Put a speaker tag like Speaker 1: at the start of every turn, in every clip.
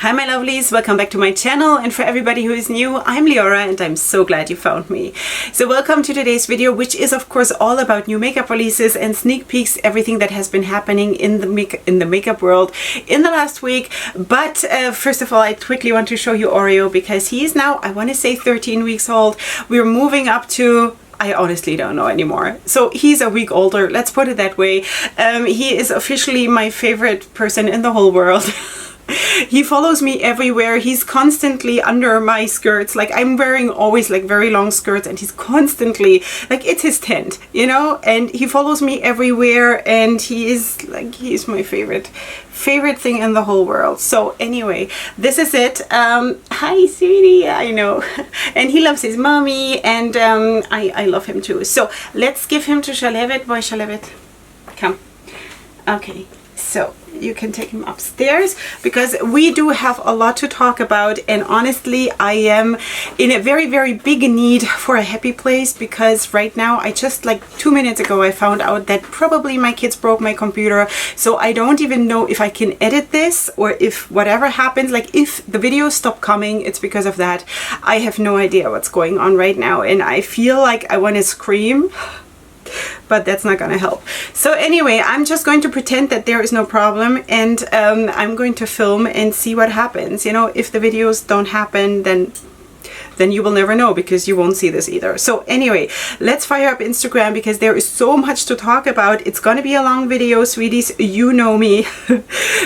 Speaker 1: Hi my lovelies, welcome back to my channel, and for everybody who is new, I'm Leorah and I'm so glad you found me. So welcome to today's video, which is of course all about new makeup releases and sneak peeks, everything that has been happening in the makeup world in the last week. But first of all, I quickly want to show you Oreo because he is now, I want to say 13 weeks old. We're moving up to, I honestly don't know anymore. So he's a week older, let's put it that way. He is officially my favorite person in the whole world. He follows me everywhere. He's constantly under my skirts. Like, I'm wearing always like very long skirts and he's constantly like, it's his tent, you know, and he follows me everywhere and he is like, he's my favorite thing in the whole world. So anyway, this is it. Hi sweetie, I know. And he loves his mommy and I love him too. So let's give him to Shalevet. Boy Shalevet, come. Okay, so you can take him upstairs because we do have a lot to talk about, and honestly I am in a very big need for a happy place because right now I just like 2 minutes ago I found out that probably my kids broke my computer, so I don't even know if I can edit this or if whatever happens, like if the videos stop coming, it's because of that. I have no idea what's going on right now and I feel like I want to scream, but that's not gonna help. So anyway, I'm just going to pretend that there is no problem and I'm going to film and see what happens. You know, if the videos don't happen, then you will never know because you won't see this either. So anyway, let's fire up Instagram because there is so much to talk about. It's gonna be a long video, sweeties, you know me.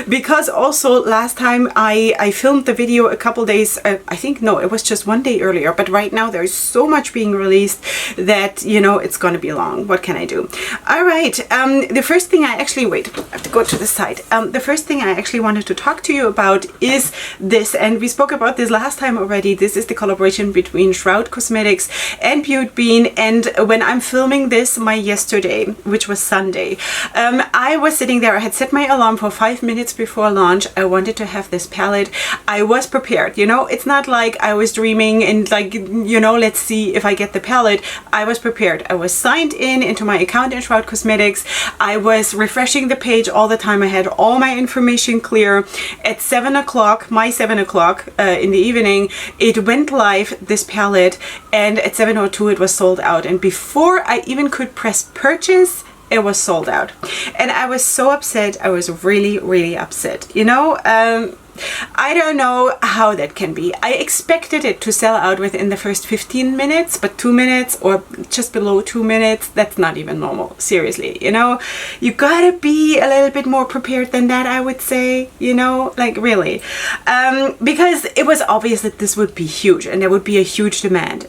Speaker 1: Because also last time I filmed the video a couple days, I think, no, it was just one day earlier, but right now there's so much being released that, you know, it's gonna be long. What can I do? All right, the first thing I actually, wait, I have to go to the side. The first thing I actually wanted to talk to you about is this, and we spoke about this last time already. This is the collaboration between Shroud Cosmetics and Beauty Bean, and when I'm filming this, yesterday, which was Sunday, I was sitting there. I had set my alarm for 5 minutes before launch. I wanted to have this palette. I was prepared, you know, it's not like I was dreaming and like, you know, let's see if I get the palette. I was prepared. I was signed into my account in Shroud Cosmetics. I was refreshing the page all the time. I had all my information clear. At 7 o'clock, my 7 o'clock in the evening, it went live, this palette, and at 7:02 it was sold out, and before I even could press purchase it was sold out, and I was so upset. I was really upset, you know. I don't know how that can be. I expected it to sell out within the first 15 minutes, but 2 minutes or just below 2 minutes, that's not even normal. Seriously, you know, you gotta be a little bit more prepared than that, I would say, you know, like really. Because it was obvious that this would be huge and there would be a huge demand,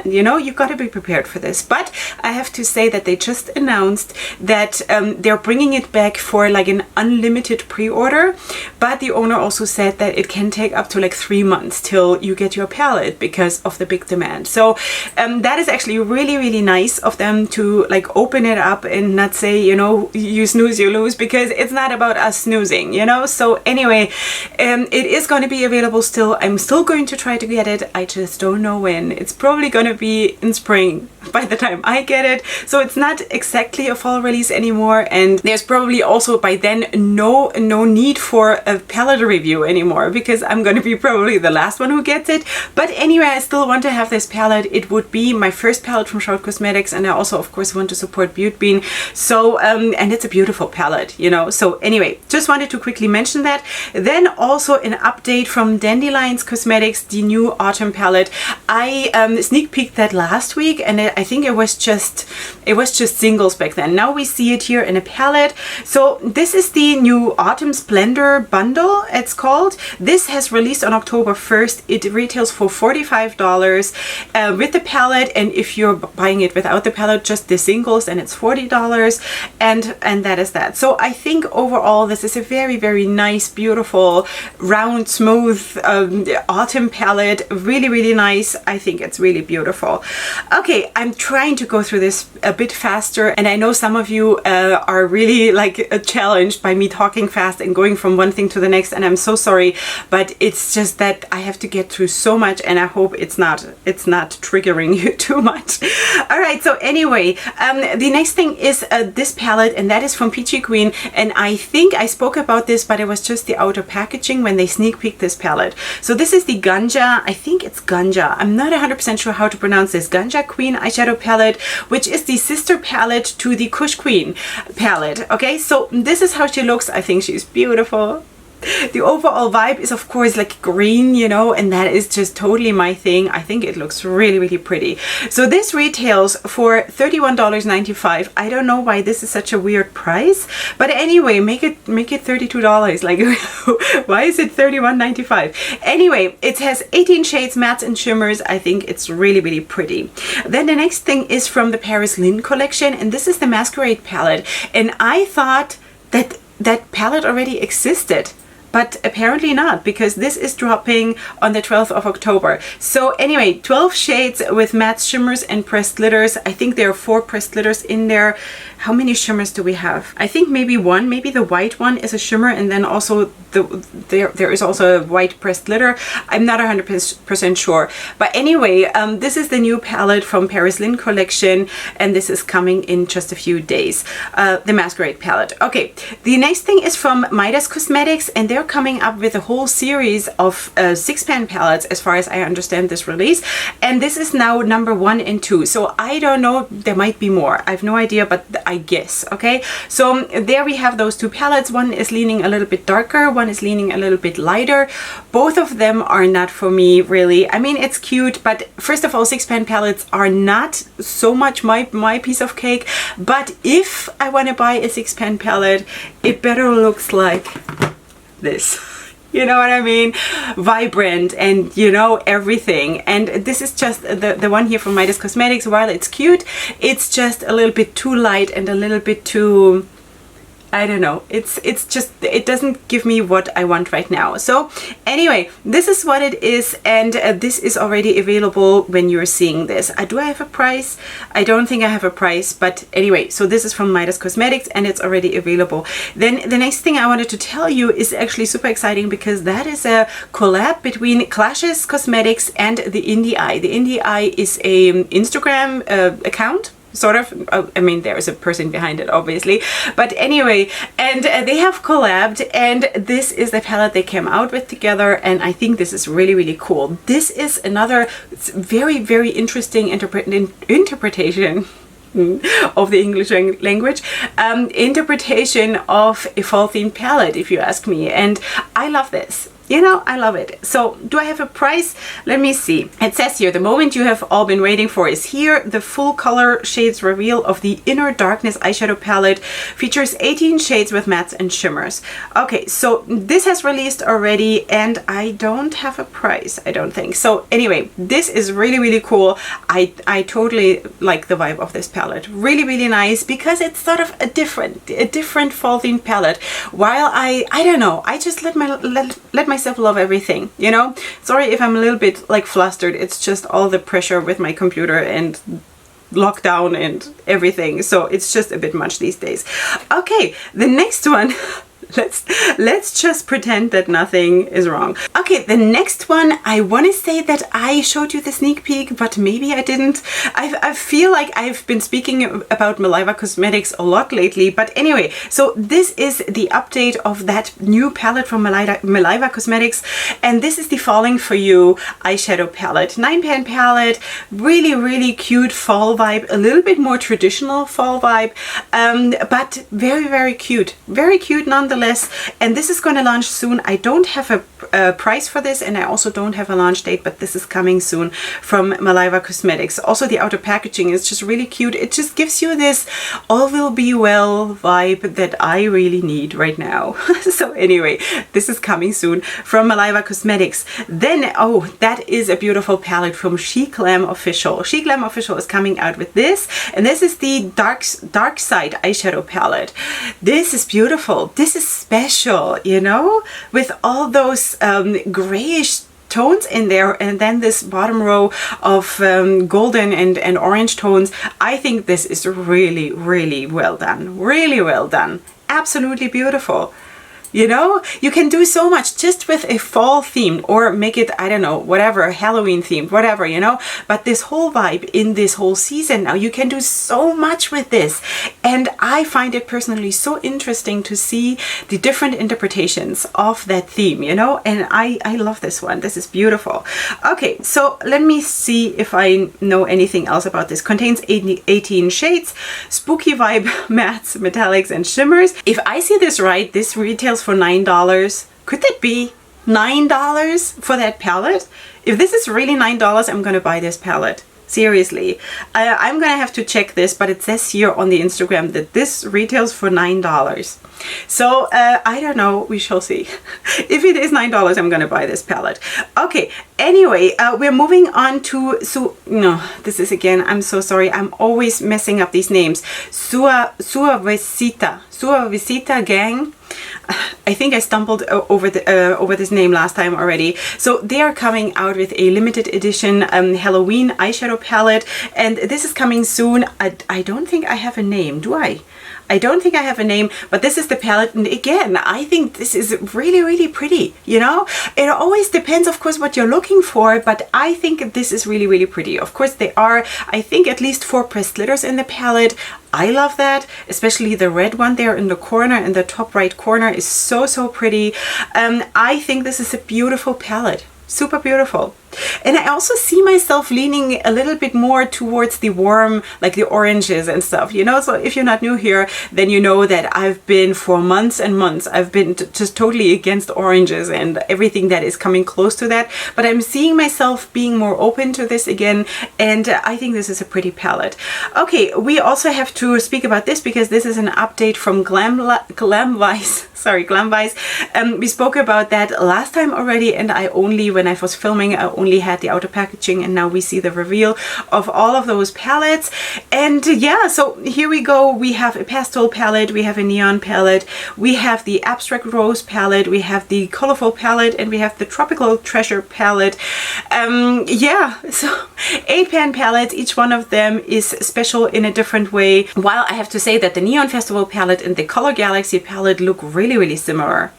Speaker 1: you know, you gotta be prepared for this. But I have to say that they just announced that they're bringing it back for like an unlimited pre-order, but the owner also said that it can take up to like 3 months till you get your palette because of the big demand. So that is actually really nice of them to like open it up and not say, you know, you snooze you lose, because it's not about us snoozing, you know. So anyway, it is going to be available still. I'm still going to try to get it. I just don't know when. It's probably going to be in spring by the time I get it, so it's not exactly a fall release anymore, and there's probably also by then no need for a palette review anymore because I'm going to be probably the last one who gets it. But anyway, I still want to have this palette. It would be my first palette from Shroud Cosmetics, and I also of course want to support Beauty Bean. So and it's a beautiful palette, you know. So anyway, just wanted to quickly mention that. Then also an update from Dandelions Cosmetics, the new autumn palette. I sneak peeked that last week, and I think it was just singles back then. Now we see it here in a palette. So this is the new autumn Splendor bundle, it's called. This has released on October 1st. It retails for $45 with the palette, and if you're buying it without the palette, just the singles, and it's $40, and that is that. So I think overall this is a very nice, beautiful, round, smooth autumn palette. Really nice. I think it's really beautiful. Okay, I'm trying to go through this a bit faster, and I know some of you are really like challenged by me talking fast and going from one thing to the next, and and I'm so sorry, but it's just that I have to get through so much, and I hope it's not triggering you too much. All right, so anyway, the next thing is this palette, and that is from Peachy Queen, and I think I spoke about this, but it was just the outer packaging when they sneak peeked this palette. So this is the Ganja, I think it's Ganja, I'm not 100% sure how to pronounce this, Ganja Queen eyeshadow palette, which is the sister palette to the Kush Queen palette. Okay, so this is how she looks. I think she's beautiful. The overall vibe is of course like green, you know, and that is just totally my thing. I think it looks really, really pretty. So this retails for $31.95. I don't know why this is such a weird price, but anyway, make it $32. Like, why is it $31.95? Anyway, it has 18 shades, mattes and shimmers. I think it's really, really pretty. Then the next thing is from the Paris Lynn collection, and this is the Masquerade palette. And I thought that that palette already existed, but apparently not, because this is dropping on the 12th of October. So anyway, 12 shades with matte shimmers and pressed glitters. I think there are 4 pressed glitters in there. How many shimmers do we have? I think maybe one, maybe the white one is a shimmer, and then also there is also a white pressed glitter. I'm not 100% sure. But anyway, this is the new palette from Paris Lynn collection, and this is coming in just a few days. The Masquerade palette. Okay, the next thing is from Midas Cosmetics, and they're coming up with a whole series of 6-pan palettes, as far as I understand this release, and this is now number 1 and 2. So I don't know, there might be more, I have no idea, but I guess. Okay, so there we have those 2 palettes. One is leaning a little bit darker, one is leaning a little bit lighter. Both of them are not for me, really. I mean, it's cute, but first of all, 6-pan palettes are not so much my piece of cake. But if I want to buy a 6-pan palette, it better looks like this. You know what I mean? Vibrant and, you know, everything. And this is just the one here from Midas Cosmetics. While it's cute, it's just a little bit too light and a little bit too, I don't know, it's just, it doesn't give me what I want right now. So anyway, this is what it is, and this is already available when you're seeing this. Do I have a price? I don't think I have a price, but anyway, so this is from Midas Cosmetics and it's already available. Then the next thing I wanted to tell you is actually super exciting, because that is a collab between Clashes Cosmetics and the Indie Eye. The Indie Eye is a Instagram account, sort of. I mean, there is a person behind it, obviously, but anyway, and they have collabed, and this is the palette they came out with together, and I think this is really, really cool. This is another very, very interesting interpretation of the English language, interpretation of a fall themed palette, if you ask me, and I love this. You know, I love it. So do I have a price? Let me see. It says here, the moment you have all been waiting for is here. The full color shades reveal of the Inner Darkness eyeshadow palette features 18 shades with mattes and shimmers. Okay, so this has released already, and I don't have a price, I don't think. So anyway, this is really, really cool. I totally like the vibe of this palette. Really, really nice, because it's sort of a different fall themed palette. While I don't know, I just let myself love everything, you know. Sorry if I'm a little bit like flustered, it's just all the pressure with my computer and lockdown and everything, so it's just a bit much these days. Okay, the next one, let's just pretend that nothing is wrong. Okay, the next one, I want to say that I showed you the sneak peek, but maybe I didn't. I feel like I've been speaking about Maliba Cosmetics a lot lately, but anyway, so this is the update of that new palette from Maliba Cosmetics, and this is the Falling For You eyeshadow palette. 9-pan palette, really, really cute fall vibe, a little bit more traditional fall vibe, but very, very cute nonetheless. And this is going to launch soon. I don't have a price for this, and I also don't have a launch date, but this is coming soon from Maliba Cosmetics. Also, the outer packaging is just really cute. It just gives you this all will be well vibe that I really need right now. So anyway, this is coming soon from Maliba Cosmetics. Then, oh, that is a beautiful palette from She Glam Official. She Glam Official is coming out with this, and this is the Dark Side eyeshadow palette. This is beautiful. This is special, you know, with all those grayish tones in there, and then this bottom row of golden and orange tones. I think this is really, really well done. Really well done. Absolutely beautiful. You know, you can do so much just with a fall theme, or make it, I don't know, whatever, Halloween themed, whatever, you know, but this whole vibe in this whole season now, you can do so much with this. And I find it personally so interesting to see the different interpretations of that theme, you know, and I love this one. This is beautiful. Okay, so let me see if I know anything else about this. Contains 18 shades, spooky vibe mattes, metallics, and shimmers. If I see this right, this retails for $9. Could that be $9 for that palette? If this is really $9, I'm gonna buy this palette. Seriously, I'm gonna have to check this, but it says here on the Instagram that this retails for $9. So I don't know, we shall see. If it is $9, I'm gonna buy this palette. Okay, anyway, we're moving on to, no, this is again, I'm so sorry, I'm always messing up these names. Suavecita Gang. I think I stumbled over this name last time already. So they are coming out with a limited edition Halloween eyeshadow palette, and this is coming soon. I don't think I have a name, do I? I don't think I have a name, but this is the palette, and again, I think this is really, really pretty, you know? It always depends, of course, what you're looking for, but I think this is really, really pretty. Of course, there are, I think, at least 4 pressed glitters in the palette. I love that, especially the red one there in the corner, in the top right corner is so, so pretty. I think this is a beautiful palette. Super beautiful. And I also see myself leaning a little bit more towards the warm, like the oranges and stuff, you know. So if you're not new here, then you know that I've been for months and months, I've been just totally against oranges and everything that is coming close to that. But I'm seeing myself being more open to this again, and I think this is a pretty palette. Okay, we also have to speak about this because this is an update from Glamwise. Sorry, Glamwise. We spoke about that last time already, and when I was filming, I only had the outer packaging, and now we see the reveal of all of those palettes. And yeah, so here we go. We have a pastel palette, we have a neon palette, we have the abstract rose palette, we have the colorful palette, and we have the tropical treasure palette. Yeah, so 8 pan palettes, each one of them is special in a different way. While I have to say that the Neon Festival palette and the Color Galaxy palette look really, really similar,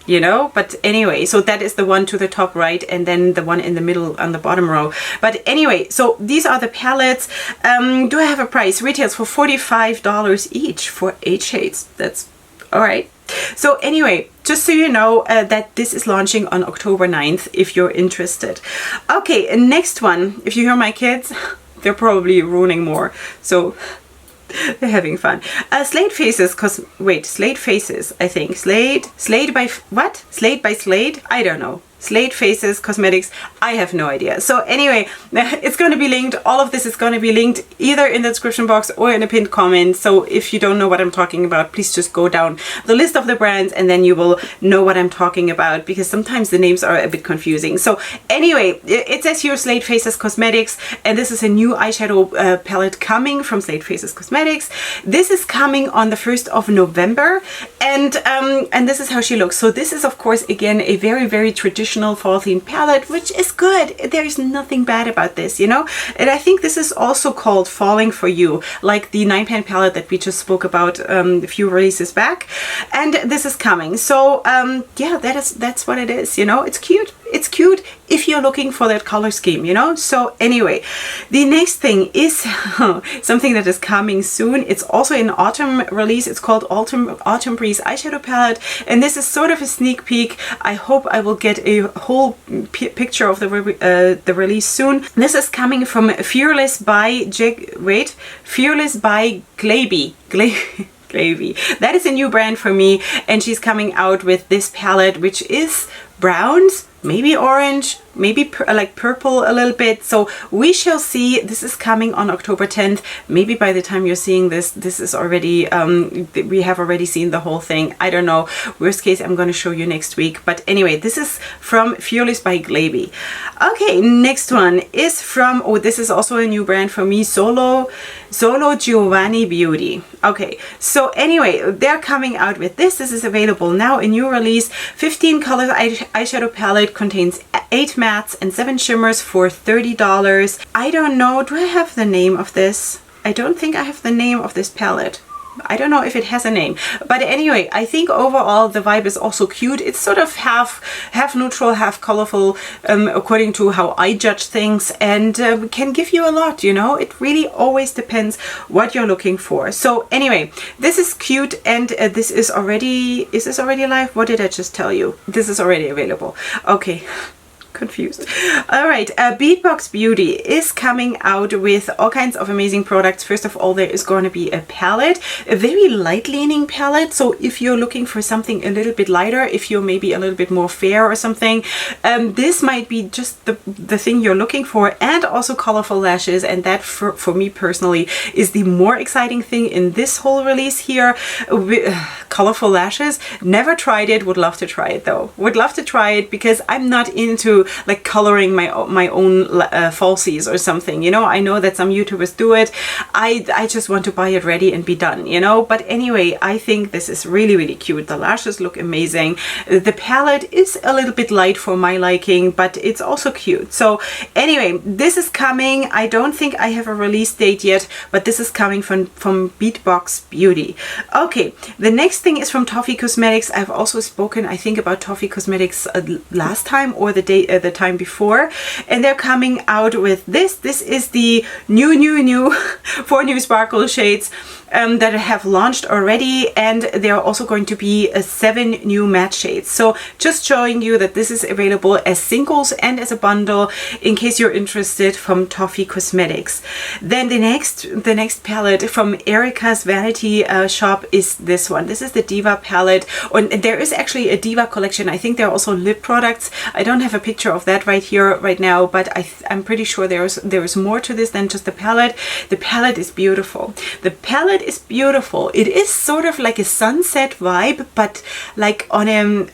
Speaker 1: you know. But anyway, so that is the one to the top right, and then the one in the middle on the bottom row. But anyway, so these are the palettes. Do I have a price? Retails for $45 each for 8 shades. That's all right. So anyway, just so you know that this is launching on October 9th if you're interested. Okay, next one. If you hear my kids, they're probably ruining more. So they're having fun. Slade Faces, Slade Faces, I think. Slade by Slade? I don't know. Slade Faces Cosmetics, I have no idea. So anyway, it's going to be linked. All of this is going to be linked either in the description box or in a pinned comment. So if you don't know what I'm talking about, please just go down the list of the brands and then you will know what I'm talking about, because sometimes the names are a bit confusing. So anyway, it says here Slade Faces Cosmetics, and this is a new eyeshadow palette coming from Slade Faces Cosmetics. This is coming on the 1st of November, and this is how she looks. So this is, of course, again, a very, very traditional fall themed palette, which is good. There is nothing bad about this, you know. And I think this is also called Falling For You, like the 9 pan palette that we just spoke about a few releases back. And this is coming. So yeah, that's what it is, you know. It's cute. It's cute if you're looking for that color scheme, you know. So anyway, the next thing is something that is coming soon. It's also an autumn release. It's called Autumn Breeze eyeshadow palette, and this is sort of a sneak peek. I hope I will get a whole picture of the release soon. This is coming from Fearless by Glaby. That is a new brand for me, and she's coming out with this palette, which is browns, maybe orange, maybe like purple a little bit. So we shall see. This is coming on October 10th. Maybe by the time you're seeing this, this is already, we have already seen the whole thing. I don't know. Worst case, I'm going to show you next week. But anyway, this is from Fearless by Glaby. Okay, next one is from, oh, this is also a new brand for me, Solo Giovanni Beauty. Okay, so anyway, they're coming out with this. This is available now, a new release. 15 color eyeshadow palette, contains 8 mattes and 7 shimmers for $30. I don't know, do I have the name of this? I don't think I have the name of this palette. I don't know if it has a name, but anyway, I think overall the vibe is also cute. It's sort of half neutral, half colorful, according to how I judge things, and can give you a lot, you know. It really always depends what you're looking for. So anyway, this is cute, and this is this already live? What did I just tell you? This is already available. Okay. Confused. All right, Beatbox Beauty is coming out with all kinds of amazing products. First of all, there is going to be a palette, a very light leaning palette. So if you're looking for something a little bit lighter, if you're maybe a little bit more fair or something, this might be just the thing you're looking for. And also colorful lashes, and that for me personally is the more exciting thing in this whole release here. Colorful lashes, never tried it, would love to try it though. Would love to try it because I'm not into like coloring my own falsies or something, you know. I know that some YouTubers do it. I just want to buy it ready and be done, you know. But anyway, I think this is really cute. The lashes look amazing. The palette is a little bit light for my liking, but it's also cute. So anyway, this is coming. I don't think I have a release date yet, but this is coming from Beatbox Beauty. Okay, the next thing is from Toffee Cosmetics. I've also spoken, I think, about Toffee Cosmetics last time or the time before, and they're coming out with this. This is the new 4 new sparkle shades that have launched already, and there are also going to be 7 new matte shades. So just showing you that this is available as singles and as a bundle in case you're interested, from Toffee Cosmetics. Then the next palette from Erikas Vanity shop is this one. This is the Diva palette, and there is actually a Diva collection. I think there are also lip products. I don't have a picture of that right here right now, but I'm pretty sure there is more to this than just the palette. The palette is beautiful. The palette is beautiful. It is sort of like a sunset vibe, but like on a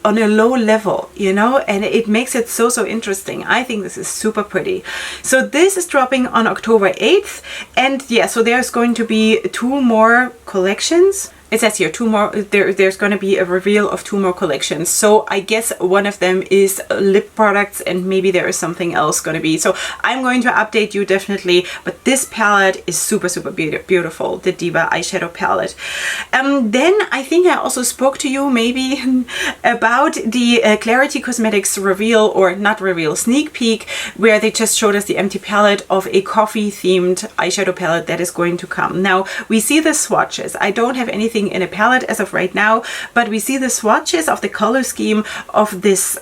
Speaker 1: low level, you know, and it makes it so interesting. I think this is super pretty. So this is dropping on October 8th, and yeah, so there's going to be 2 more collections. It says here 2 more, there's going to be a reveal of 2 more collections. So I guess one of them is lip products, and maybe there is something else going to be. So I'm going to update you definitely, but this palette is super beautiful, the Diva eyeshadow palette. Then I think I also spoke to you maybe about the Clarity Cosmetics reveal, or not reveal, sneak peek, where they just showed us the empty palette of a coffee themed eyeshadow palette that is going to come. Now we see the swatches. I don't have anything in a palette as of right now, but we see the swatches of the color scheme of this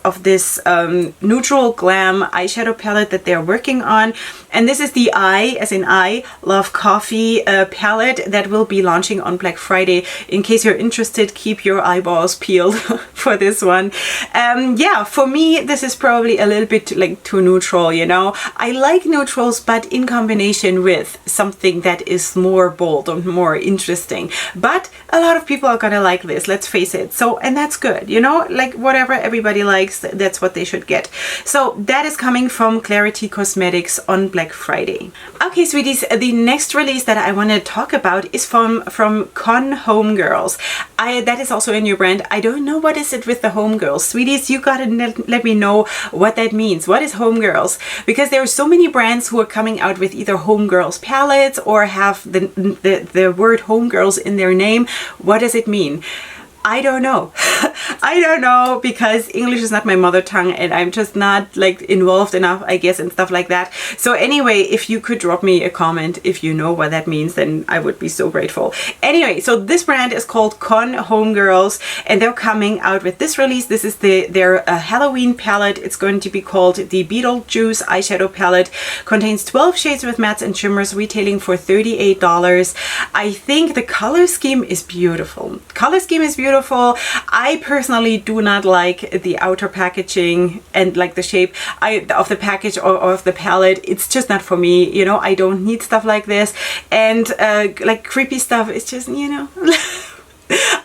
Speaker 1: neutral glam eyeshadow palette that they're working on. And this is the I, as in I Love Coffee palette that will be launching on Black Friday. In case you're interested, keep your eyeballs peeled for this one. Yeah, for me, this is probably a little bit like too neutral, you know. I like neutrals, but in combination with something that is more bold or more interesting. But a lot of people are gonna like this, let's face it. So, and that's good, you know, like whatever everybody likes, that's what they should get. So that is coming from Clarity Cosmetics on Black Friday. Okay, sweeties, the next release that I want to talk about is from Homegirls. That is also a new brand. I don't know what is it with the Homegirls. Sweeties, you gotta let me know what that means. What is Homegirls? Because there are so many brands who are coming out with either Homegirls palettes or have the word Homegirls in their name. What does it mean? I don't know. I don't know, because English is not my mother tongue, and I'm just not like involved enough, I guess, and stuff like that. So anyway, if you could drop me a comment if you know what that means, then I would be so grateful. Anyway, so this brand is called Homegirls, and they're coming out with this release. This is their Halloween palette. It's going to be called the Beetlejuice eyeshadow palette. Contains 12 shades with mattes and shimmers, retailing for $38. I think the color scheme is beautiful. Color scheme is beautiful. I personally do not like the outer packaging and like the shape of the package or of the palette. It's just not for me, you know. I don't need stuff like this, and like creepy stuff is just, you know.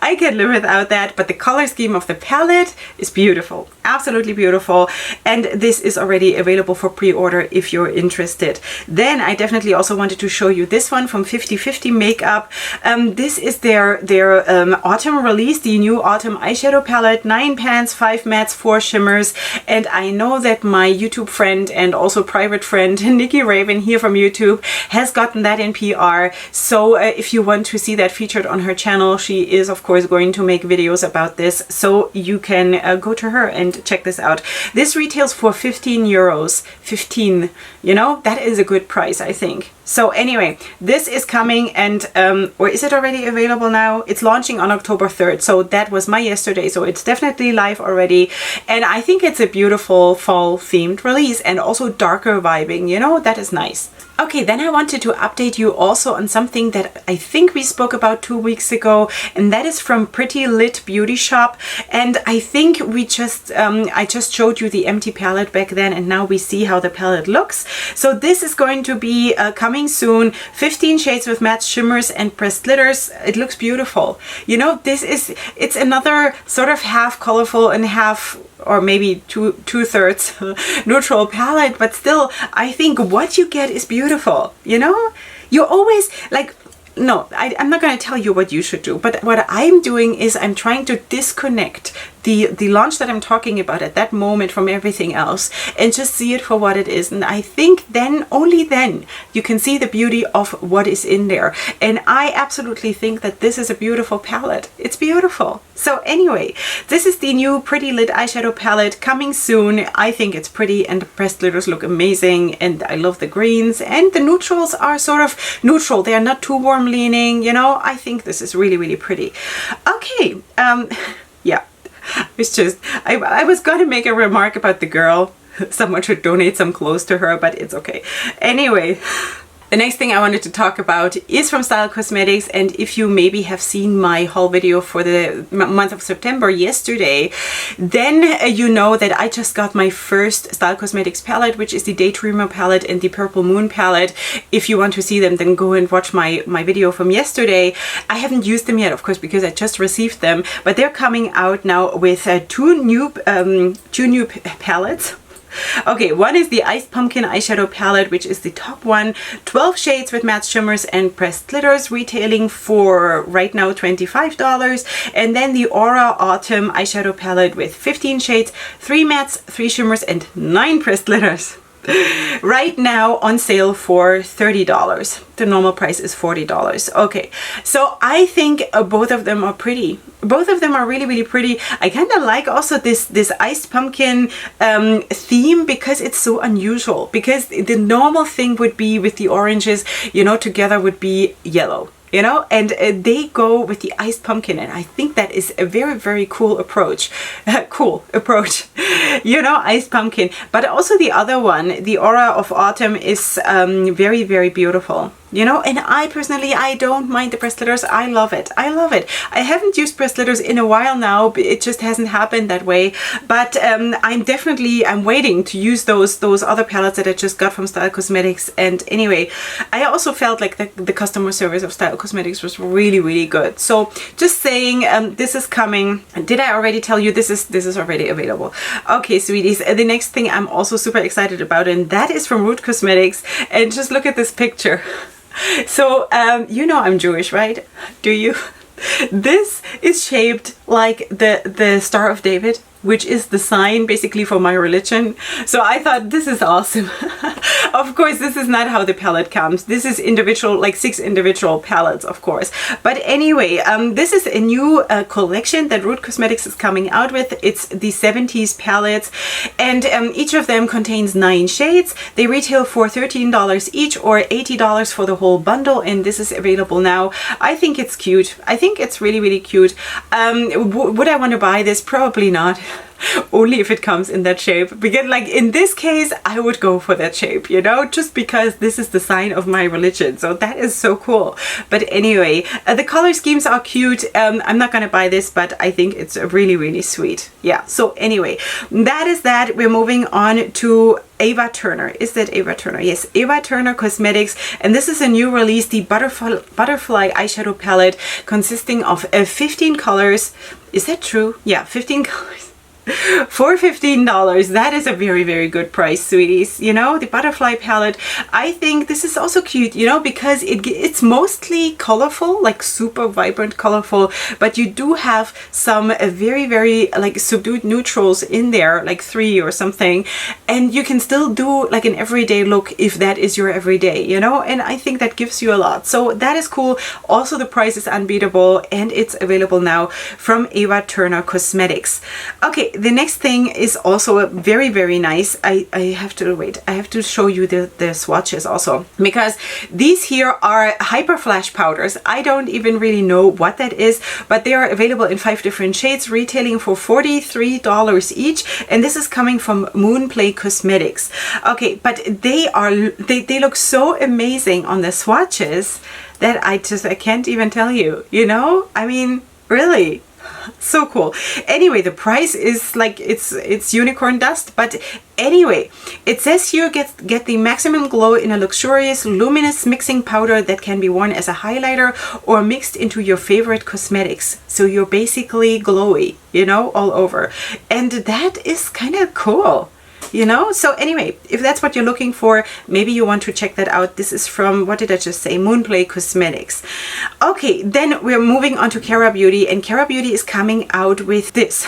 Speaker 1: I can live without that, but the color scheme of the palette is beautiful. Absolutely beautiful. And this is already available for pre-order if you're interested. Then I definitely also wanted to show you this one from 50/50 Makeup. This is their autumn release, the new autumn eyeshadow palette. 9 pans, 5 mattes, 4 shimmers. And I know that my YouTube friend and also private friend Nikki Raven here from YouTube has gotten that in PR. So if you want to see that featured on her channel, she is of course going to make videos about this. So you can go to her and check this out. This retails for 15 euros. 15, you know, that is a good price, I think. So anyway, this is coming, and or is it already available now? It's launching on October 3rd. So that was my yesterday. So it's definitely live already. And I think it's a beautiful fall themed release and also darker vibing, you know, that is nice. Okay, then I wanted to update you also on something that I think we spoke about 2 weeks ago, and that is from Pretty Lit Beauty Shop. And I think we just, I just showed you the empty palette back then, and now we see how the palette looks. So this is going to be coming soon. 15 shades with matte shimmers and pressed glitters. It looks beautiful. You know, it's another sort of half colorful and half, or maybe two-thirds neutral palette, but still I think what you get is beautiful. You know, you always like, no, I'm not going to tell you what you should do, but what I'm doing is I'm trying to disconnect the launch that I'm talking about at that moment from everything else and just see it for what it is. And I think then, only then, you can see the beauty of what is in there. And I absolutely think that this is a beautiful palette. It's beautiful. So anyway, this is the new Pretty Lit eyeshadow palette coming soon. I think it's pretty, and the pressed glitters look amazing, and I love the greens, and the neutrals are sort of neutral. They are not too warm leaning, you know. I think this is really, really pretty. Okay, yeah. It's just, I was going to make a remark about the girl. Someone should donate some clothes to her, but it's okay. Anyway, the next thing I wanted to talk about is from Style Cosmetics, and if you maybe have seen my haul video for the month of September yesterday, then you know that I just got my first Style Cosmetics palette, which is the Daydreamer palette and the Purple Moon palette. If you want to see them, then go and watch my video from yesterday. I haven't used them yet, of course, because I just received them, but they're coming out now with two new palettes. Okay, one is the Iced Pumpkin eyeshadow palette, which is the top one. 12 shades with matte shimmers and pressed glitters, retailing for right now $25. And then the Aura Autumn eyeshadow palette with 15 shades, 3 mattes, 3 shimmers, and 9 pressed glitters. Right now on sale for $30. The normal price is $40. Okay, so I think both of them are pretty. Both of them are really, really pretty. I kind of like also this iced pumpkin theme, because it's so unusual. Because the normal thing would be with the oranges, you know, together would be yellow. You know, and they go with the iced pumpkin, and I think that is a very, very cool approach. You know, iced pumpkin. But also the other one, the Aura of Autumn, is very, very beautiful. You know, and I personally, I don't mind the pressed glitters. I love it. I love it. I haven't used pressed glitters in a while now. It just hasn't happened that way. But I'm waiting to use those other palettes that I just got from Style Cosmetics. And anyway, I also felt like the customer service of Style Cosmetics was really, really good. So just saying, this is coming. Did I already tell you this is already available? Okay, sweeties. The next thing I'm also super excited about, and that is from Rude Cosmetics. And just look at this picture. So, you know I'm Jewish, right? Do you? This is shaped like the Star of David, which is the sign basically for my religion. So I thought, this is awesome. Of course, this is not how the palette comes. This is individual, like 6 individual palettes, of course. But anyway, this is a new collection that Rude Cosmetics is coming out with. It's the 70s palettes, and each of them contains 9 shades. They retail for $13 each, or $80 for the whole bundle, and this is available now. I think it's cute. I think it's really, really cute. Would I want to buy this? Probably not. only if it comes in that shape. Because like in this case, I would go for that shape, you know, just because this is the sign of my religion. So that is so cool. But anyway, the color schemes are cute. I'm not gonna buy this, but I think it's really, really sweet. Yeah, so anyway, that is that. We're moving on to Eva Turner. Is that Eva Turner? Yes, Eva Turner Cosmetics. And this is a new release, the butterfly eyeshadow palette consisting of 15 colors. Is that true? Yeah, 15 colors. For $15. That is a very, very good price, sweeties. You know, the butterfly palette, I think this is also cute, you know, because it's mostly colorful, like super vibrant colorful, but you do have some very, very like subdued neutrals in there, like 3 or something, and you can still do like an everyday look if that is your everyday, you know, and I think that gives you a lot. So that is cool. Also, the price is unbeatable, and it's available now from Eva Turner Cosmetics. Okay, the next thing is also very, very nice. I have to wait. I have to show you the swatches also, because these here are Hyperflash powders. I don't even really know what that is, but they are available in 5 different shades, retailing for $43 each. And this is coming from Moonplay Cosmetics. Okay, but they look so amazing on the swatches that I can't even tell you, you know? I mean, really. So cool. Anyway, the price is like it's unicorn dust, but anyway, it says here get the maximum glow in a luxurious luminous mixing powder that can be worn as a highlighter or mixed into your favorite cosmetics. So you're basically glowy, you know, all over. And that is kind of cool. You know, so anyway, if that's what you're looking for, maybe you want to check that out. This is from, what did I just say? Moonplay Cosmetics. Okay, then we're moving on to Kiori Beauty, and Kiori Beauty is coming out with this,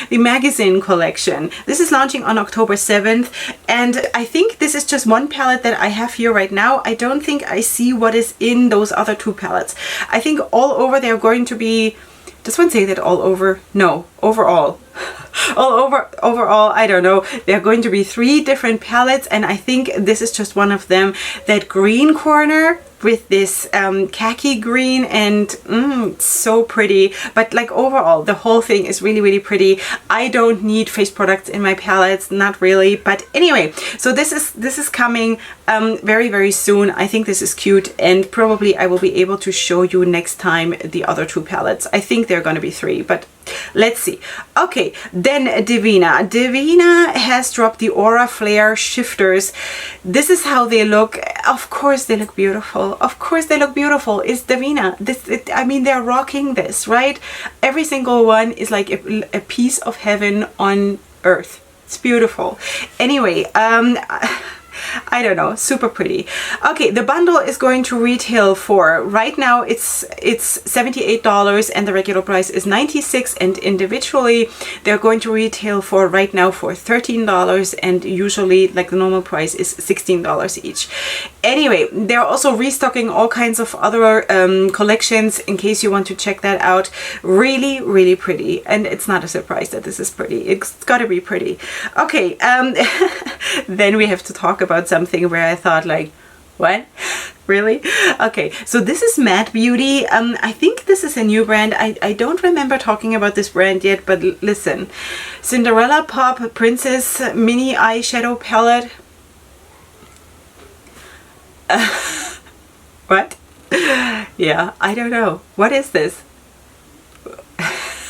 Speaker 1: the magazine collection. This is launching on October 7th, and I think this is just one palette that I have here right now. I don't think I see what is in those other 2 palettes. I think all over they're going to be, does one say that all over? No, overall. Overall, I don't know. There are going to be 3 different palettes, and I think this is just one of them. That green corner with this khaki green, and it's so pretty. But like overall, the whole thing is really, really pretty. I don't need face products in my palettes, not really. But anyway, so this is coming very, very soon. I think this is cute, and probably I will be able to show you next time the other 2 palettes. I think there are going to be 3, but let's see. Okay, then Divina. Divina has dropped the Aura Flare Shifters. This is how they look. Of course they look beautiful. Of course they look beautiful. It's Divina. I mean, they're rocking this, right? Every single one is like a piece of heaven on earth. It's beautiful. Anyway, I don't know, super pretty. Okay, the bundle is going to retail for, right now it's $78 and the regular price is $96, and individually they're going to retail for right now for $13, and usually like the normal price is $16 each. Anyway, they're also restocking all kinds of other collections in case you want to check that out. Really, really pretty, and it's not a surprise that this is pretty. It's gotta be pretty. Okay, then we have to talk about something where I thought like, what? Really? Okay, so this is Matte Beauty. I think this is a new brand. I don't remember talking about this brand yet, but listen. Cinderella Pop Princess Mini Eyeshadow Palette. What? Yeah, I don't know. What is this?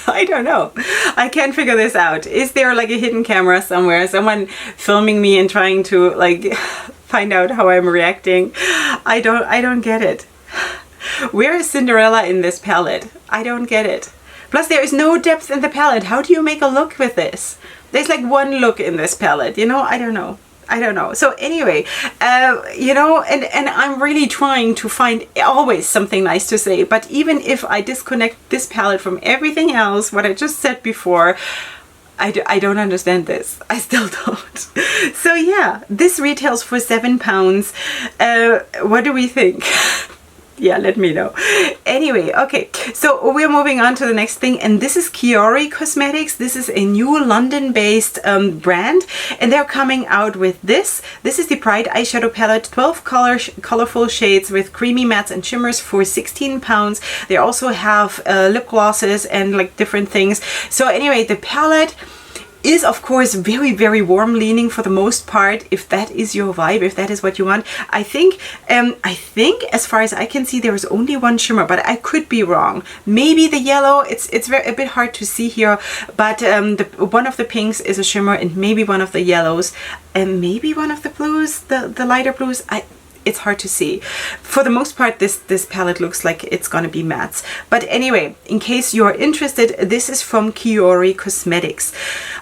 Speaker 1: I don't know. I can't figure this out. Is there like a hidden camera somewhere? Someone filming me and trying to like find out how I'm reacting? I don't get it. Where is Cinderella in this palette? I don't get it. Plus there is no depth in the palette. How do you make a look with this? There's like one look in this palette, you know? I don't know. I don't know. So anyway, you know, and I'm really trying to find always something nice to say, but even if I disconnect this palette from everything else, what I just said before, I don't understand this. I still don't. So yeah, this retails for £7. What do we think? Yeah, let me know. Anyway, okay, so we're moving on to the next thing, and this is Kiori Cosmetics. This is a new London-based brand, and they're coming out with this. This is the Pride eyeshadow palette, 12 colorful shades with creamy mattes and shimmers for £16. They also have lip glosses and like different things. So anyway, the palette is of course very, very warm leaning for the most part, if that is your vibe, if that is what you want. I think as far as I can see, there is only one shimmer, but I could be wrong. Maybe the yellow, it's a bit hard to see here, but one of the pinks is a shimmer, and maybe one of the yellows, and maybe one of the blues, the lighter blues. It's hard to see. For the most part, this palette looks like it's gonna be mattes. But anyway, in case you're interested, this is from Kiori Cosmetics.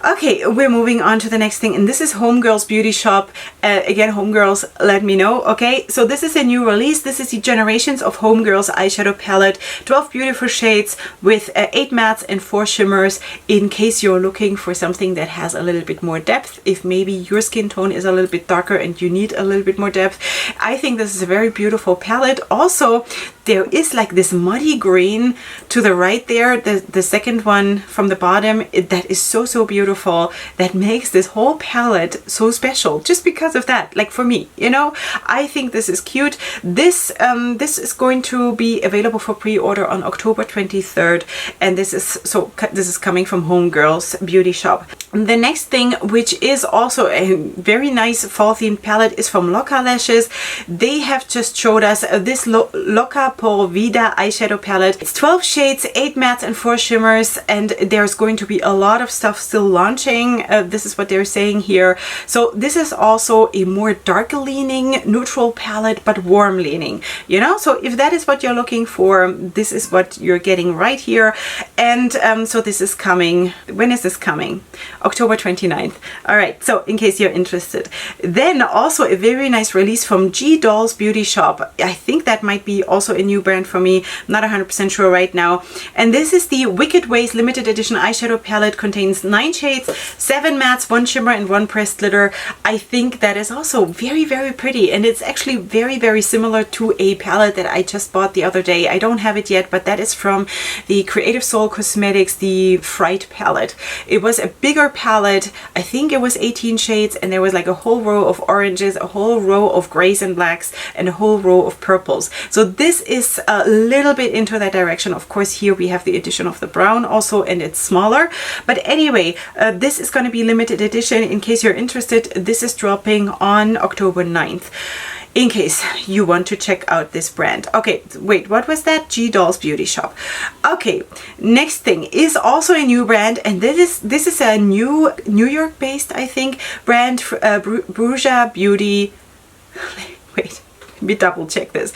Speaker 1: Okay, we're moving on to the next thing, and this is Homegirls Beauty Shop. Again, Homegirls, let me know. Okay, so this is a new release. This is the Generations of Homegirls eyeshadow palette. 12 beautiful shades with 8 mattes and 4 shimmers, in case you're looking for something that has a little bit more depth. If maybe your skin tone is a little bit darker and you need a little bit more depth, I think this is a very beautiful palette. Also, there is like this muddy green to the right there, the second one from the bottom, that is so beautiful, that makes this whole palette so special just because of that. Like for me, you know, I think this is cute. This is going to be available for pre-order on October 23rd, and this is coming from Homegirls Beauty Shop. The next thing, which is also a very nice fall themed palette, is from Loca Lashes. They have just showed us this Loca Pore Vida eyeshadow palette. It's 12 shades, 8 mattes and 4 shimmers, and there's going to be a lot of stuff still launching. This is what they're saying here. So this is also a more dark leaning neutral palette, but warm leaning, you know. So if that is what you're looking for, this is what you're getting right here. And so this is coming. When is this coming? October 29th. All right, so in case you're interested. Then also a very nice release from G Dolls Beauty Shop. I think that might be also a new brand for me. I'm not 100% sure right now. And this is the Wicked Ways limited edition eyeshadow palette. Contains 9 shades, 7 mattes, 1 shimmer and 1 pressed glitter. I think that is also very, very pretty, and it's actually very, very similar to a palette that I just bought the other day. I don't have it yet, but that is from the Creative Soul Cosmetics, the Fright palette. It was a bigger palette. I think it was 18 shades, and there was like a whole row of oranges, a whole row of grays and blacks, and a whole row of purples. So this is a little bit into that direction. Of course, here we have the addition of the brown also, and it's smaller. But anyway, this is going to be limited edition. In case you're interested, this is dropping on October 9th. In case you want to check out this brand. Okay, wait, what was that? G Dolls Beauty Shop. Okay, next thing is also a new brand, and this is a new New York based, I think, brand, Bruja Beauty. Wait, let me double check this.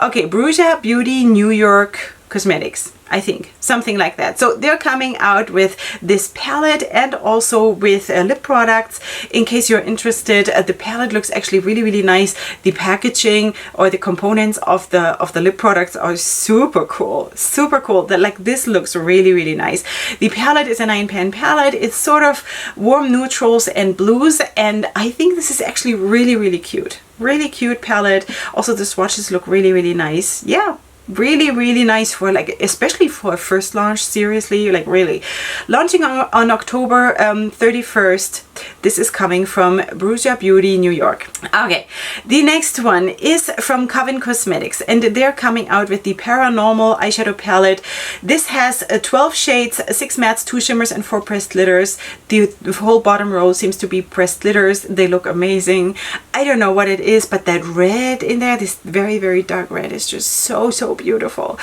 Speaker 1: Okay, Bruja Beauty New York Cosmetics, I think, something like that. So they're coming out with this palette and also with lip products. In case you're interested, the palette looks actually really, really nice. The packaging or the components of the lip products are super cool, super cool. That, like, this looks really, really nice. The palette is a 9-pan palette. It's sort of warm neutrals and blues, and I think this is actually really, really cute. Really cute palette. Also, the swatches look really, really nice. Yeah. Really, really nice for, like, especially for a first launch. Seriously, like, really. Launching on October 31st. This is coming from Bruja Beauty New York. Okay, the next one is from Coven Cosmetics, and they're coming out with the Paranormal eyeshadow palette. This has 12 shades, 6 mattes, 2 shimmers and 4 pressed glitters. The whole bottom row seems to be pressed glitters. They look amazing. I don't know what it is, but that red in there, this very, very dark red, is just so beautiful.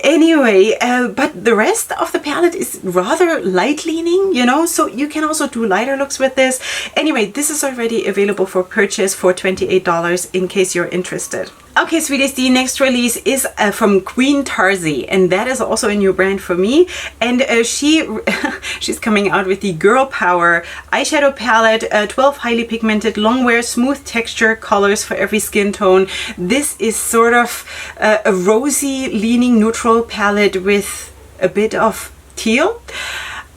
Speaker 1: Anyway, but the rest of the palette is rather light leaning, you know, so you can also do lighter looks with this. Anyway, this is already available for purchase for $28 in case you're interested. Okay, sweeties, the next release is from Queen Tarzi, and that is also a new brand for me. And she's coming out with the Girl Power eyeshadow palette, 12 highly pigmented, long wear, smooth texture colors for every skin tone. This is sort of a rosy leaning neutral palette with a bit of teal.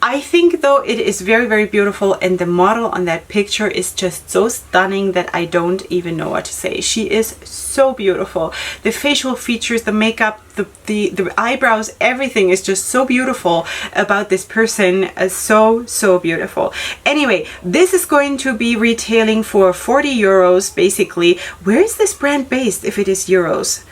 Speaker 1: I think though it is very, very beautiful, and the model on that picture is just so stunning that I don't even know what to say. She is so beautiful. The facial features, the makeup, the eyebrows, everything is just so beautiful about this person. So beautiful. Anyway, this is going to be retailing for 40 euros basically. Where is this brand based if it is euros?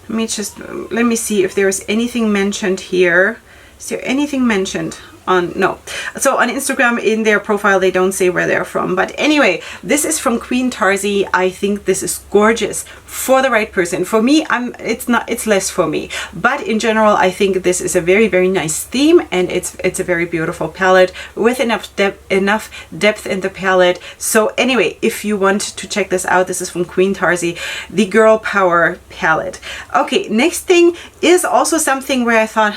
Speaker 1: Let me see if there is anything mentioned here. Is there anything mentioned? no. So on Instagram, in their profile, they don't say where they're from. But anyway, this is from Queen Tarzi. I think this is gorgeous for the right person. For me, it's less for me. But in general, I think this is a very, very nice theme, and it's a very beautiful palette with enough depth in the palette. So anyway, if you want to check this out, this is from Queen Tarzi, the Girl Power palette. Okay, next thing is also something where I thought,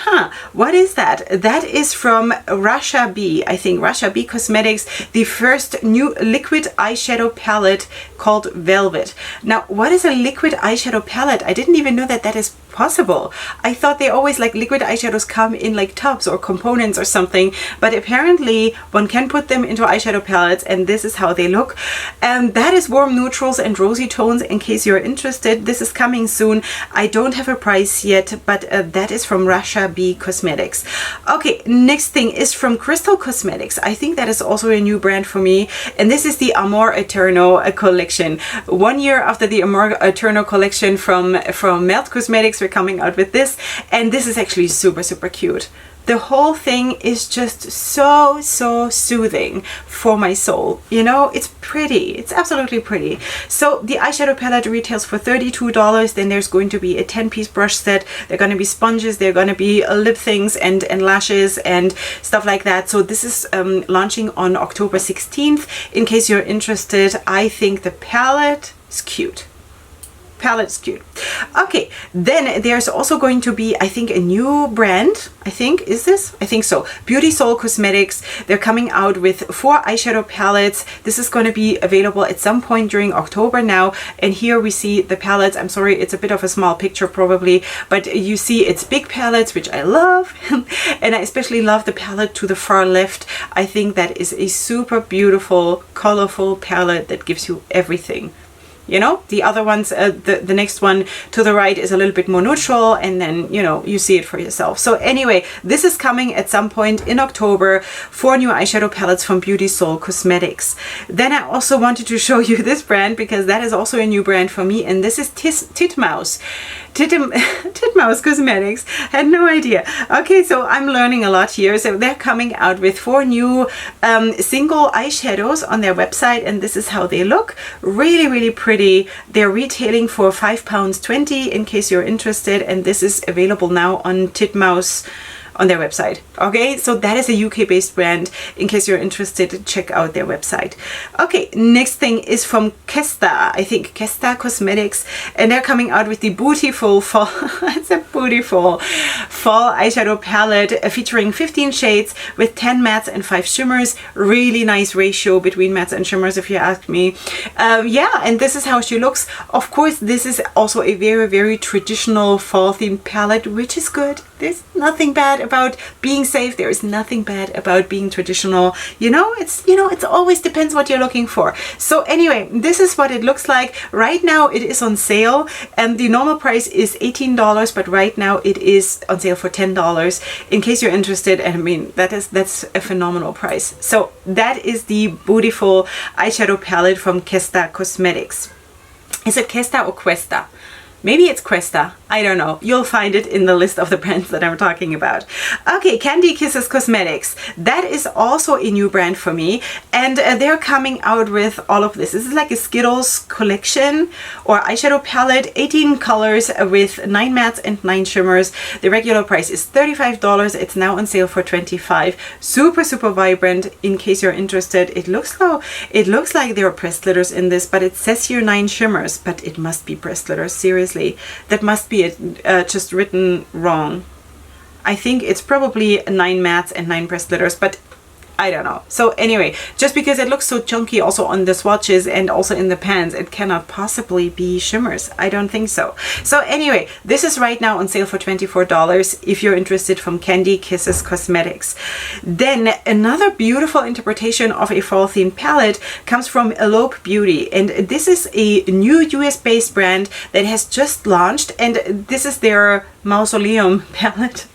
Speaker 1: what is that? That is from Russia B, I think, Russia B Cosmetics, the first new liquid eyeshadow palette called Velvet. Now, what is a liquid eyeshadow palette? I didn't even know that that is possible. I thought they always, like, liquid eyeshadows come in like tubs or components or something, but apparently one can put them into eyeshadow palettes, and this is how they look. And that is warm neutrals and rosy tones, in case you're interested. This is coming soon. I don't have a price yet, but that is from Russia B Cosmetics. Okay, next thing is from Crystal Cosmetics. I think that is also a new brand for me, and this is the Amor Eterno collection. 1 year after the Amor Eterno collection from Midas Cosmetics, we're coming out with this, and this is actually super, super cute. The whole thing is just so soothing for my soul. You know, it's pretty. It's absolutely pretty. So the eyeshadow palette retails for $32. Then there's going to be a 10-piece brush set. There are going to be sponges. There are going to be lip things and lashes and stuff like that. So this is launching on October 16th. In case you're interested, I think the palette is cute. Palette's cute. Okay, then there's also going to be, I think, a new brand. I think so. Beauty Soul Cosmetics. They're coming out with 4 eyeshadow palettes. This is going to be available at some point during October now. And here we see the palettes. I'm sorry, it's a bit of a small picture probably, but you see it's big palettes, which I love. And I especially love the palette to the far left. I think that is a super beautiful, colorful palette that gives you everything. You know, the other ones, the next one to the right is a little bit more neutral, and then, you know, you see it for yourself. So anyway, this is coming at some point in October, 4 new eyeshadow palettes from Beauty Soul Cosmetics. Then I also wanted to show you this brand, because that is also a new brand for me, and this is Titmouse. Titmouse Cosmetics. Had no idea. Okay, so I'm learning a lot here. So they're coming out with 4 new single eyeshadows on their website, and this is how they look. Really, really pretty. They're retailing for £5.20 in case you're interested, and this is available now on Titmouse on their website. Okay, so that is a UK based brand. In case you're interested, check out their website. Okay, next thing is from Kesa, I think, Kesa Cosmetics, and they're coming out with the beautiful fall it's a beautiful fall eyeshadow palette featuring 15 shades with 10 mattes and 5 shimmers. Really nice ratio between mattes and shimmers, if you ask me. Yeah, and this is how she looks. Of course, this is also a very, very traditional fall themed palette, which is good. There's nothing bad about being safe. There is nothing bad about being traditional. It always depends what you're looking for. So anyway, this is what it looks like. Right now it is on sale, and the normal price is $18, but right now it is on sale for $10 in case you're interested. And I mean, that's a phenomenal price. So that is the beautiful eyeshadow palette from Kesa Cosmetics. Is it Kesa or Questa? Maybe it's Questa. I don't know. You'll find it in the list of the brands that I'm talking about. Okay, Candy Kisses Cosmetics. That is also a new brand for me. And they're coming out with all of this. This is like a Skittles collection or eyeshadow palette. 18 colors with 9 mattes and 9 shimmers. The regular price is $35. It's now on sale for $25. Super, super vibrant. In case you're interested, it looks like there are pressed glitters in this, but it says here 9 shimmers, but it must be pressed glitters. Seriously, that must be just written wrong. I think it's probably 9 mattes and 9 pressed glitters, but I don't know. So anyway, just because it looks so chunky also on the swatches and also in the pans, it cannot possibly be shimmers. I don't think so. So anyway, this is right now on sale for $24 if you're interested, from Candy Kisses Cosmetics. Then another beautiful interpretation of a fall themed palette comes from Elope Beauty, and this is a new US based brand that has just launched, and this is their Mausoleum palette.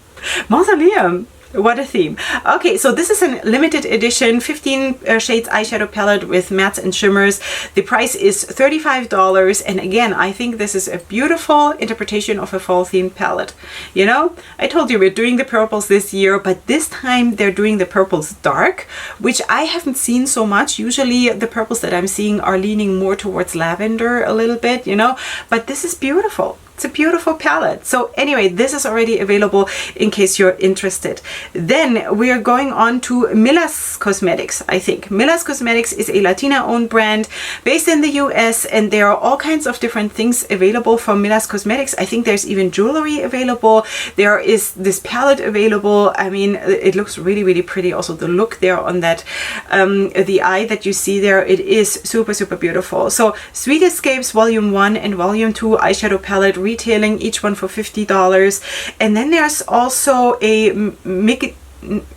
Speaker 1: Mausoleum. What a theme. Okay, so this is a limited edition 15 shades eyeshadow palette with mattes and shimmers. The price is $35, and again, I think this is a beautiful interpretation of a fall themed palette. You know, I told you we're doing the purples this year, but this time they're doing the purples dark, which I haven't seen so much. Usually the purples that I'm seeing are leaning more towards lavender a little bit, you know, but this is beautiful. It's a beautiful palette. So anyway, this is already available in case you're interested. Then we are going on to Milas Cosmetics, I think. Milas Cosmetics is a Latina-owned brand based in the US, and there are all kinds of different things available from Milas Cosmetics. I think there's even jewelry available. There is this palette available. I mean, it looks really, really pretty. Also, the look there on that, the eye that you see there, it is super, super beautiful. So Sweet Escapes Volume 1 and Volume 2 eyeshadow palette, retailing each one for $50. And then there's also a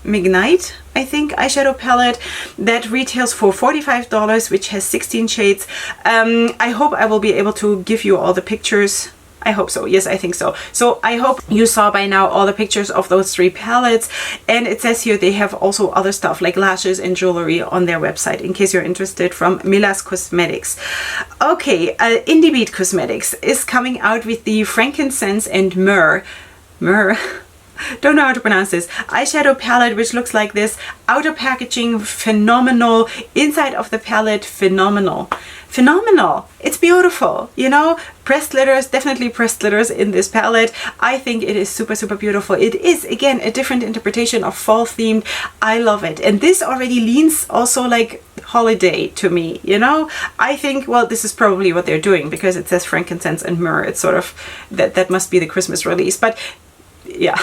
Speaker 1: Midnight, I think, eyeshadow palette that retails for $45, which has 16 shades. I hope I will be able to give you all the pictures. I hope so. Yes, I think so. So I hope you saw by now all the pictures of those 3 palettes. And it says here they have also other stuff like lashes and jewelry on their website in case you're interested, from Milas Cosmetics. Okay, Indie Beat Cosmetics is coming out with the Frankincense and Myrrh. Don't know how to pronounce this eyeshadow palette, which looks like this. Outer packaging phenomenal, inside of the palette phenomenal. It's beautiful, you know. Pressed glitters, definitely pressed glitters in this palette. I think it is super, super beautiful. It is, again, a different interpretation of fall themed. I love it. And this already leans also like holiday to me, you know. I think, well, this is probably what they're doing because it says Frankincense and Myrrh. It's sort of that must be the Christmas release, but yeah.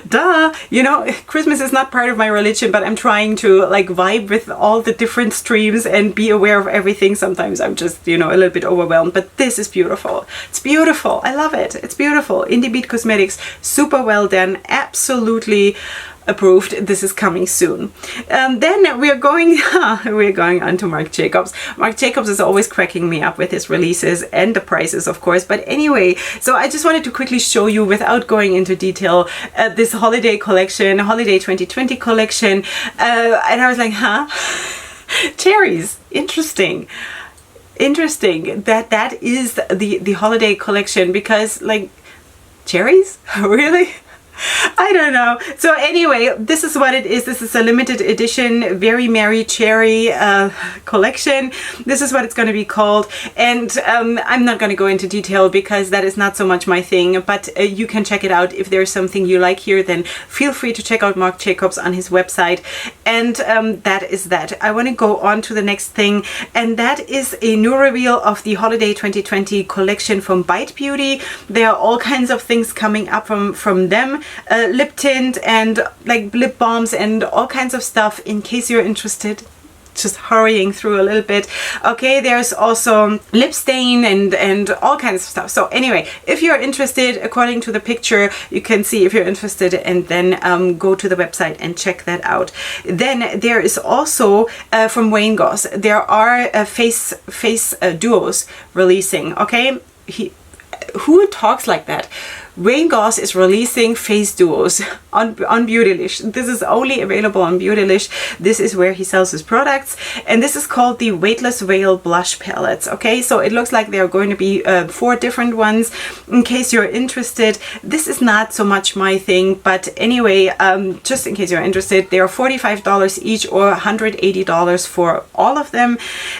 Speaker 1: Duh, you know, Christmas is not part of my religion, but I'm trying to like vibe with all the different streams and be aware of everything. Sometimes I'm just, you know, a little bit overwhelmed, but this is beautiful. It's beautiful. I love it. It's beautiful. Indie Beat Cosmetics, super well done. Absolutely approved. This is coming soon. Then we're going on to Marc Jacobs. Marc Jacobs is always cracking me up with his releases and the prices, of course. But anyway, so I just wanted to quickly show you, without going into detail, this holiday collection, holiday 2020 collection. And I was like, huh? Cherries. Interesting that is the holiday collection, because like cherries, really? I don't know. So anyway, this is what it is. This is a limited edition Very Merry Cherry collection. This is what it's going to be called. And I'm not going to go into detail because that is not so much my thing, but you can check it out. If there's something you like here, then feel free to check out Marc Jacobs on his website. And that is that. I want to go on to the next thing, and that is a new reveal of the Holiday 2020 collection from Beige Beauty. There are all kinds of things coming up from them. Lip tint and like lip balms and all kinds of stuff, in case you're interested. Just hurrying through a little bit. Okay, there's also lip stain and all kinds of stuff. So anyway, if you're interested, according to the picture, you can see if you're interested, and then go to the website and check that out. Then there is also from Wayne Goss, there are face duos releasing. Okay, who talks like that? Wayne Goss is releasing face duos on Beautylish. This is only available on Beautylish. This is where he sells his products, and this is called the Weightless Veil Blush Palettes. Okay, so it looks like there are going to be 4 different ones. In case you're interested, this is not so much my thing, but anyway, just in case you're interested, they are $45 each or $180 for all of them.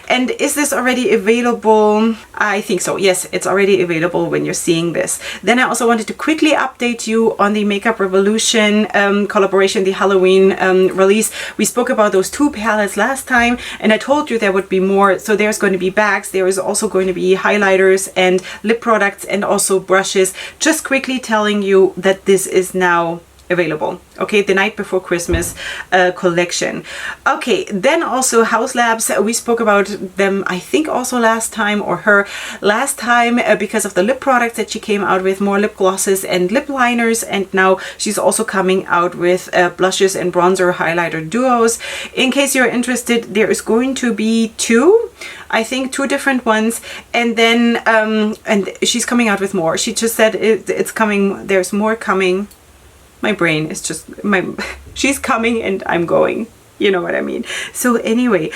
Speaker 1: And is this already available? I think so. Yes, it's already available when you're seeing this. Then I also wanted to quickly update you on the Makeup Revolution collaboration, the Halloween release. We spoke about those 2 palettes last time, and I told you there would be more. So there's going to be bags, there is also going to be highlighters and lip products and also brushes. Just quickly telling you that this is now available. Okay, the Night Before Christmas collection. Okay, then also Haus Labs. We spoke about them, I think, also last time, or her last time, because of the lip products that she came out with, more lip glosses and lip liners, and now she's also coming out with blushes and bronzer highlighter duos. In case you're interested, there is going to be 2, I think 2 different ones, and then and she's coming out with more. She just said it's coming, there's more coming. my brain is just, she's coming and I'm going. You know what I mean. So anyway,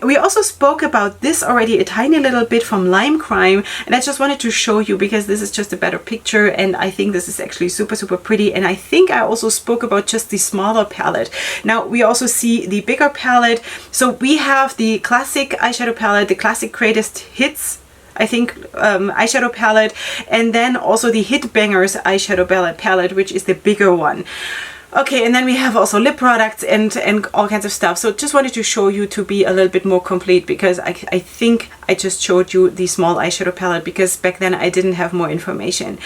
Speaker 1: we also spoke about this already a tiny little bit from Lime Crime, and I just wanted to show you because this is just a better picture, and I think this is actually super, super pretty. And I think I also spoke about just the smaller palette. Now we also see the bigger palette. So we have the classic eyeshadow palette, the classic greatest hits, I think, eyeshadow palette, and then also the Hit Bangers eyeshadow palette, which is the bigger one. Okay, and then we have also lip products and all kinds of stuff. So just wanted to show you to be a little bit more complete, because I think I just showed you the small eyeshadow palette because back then I didn't have more information.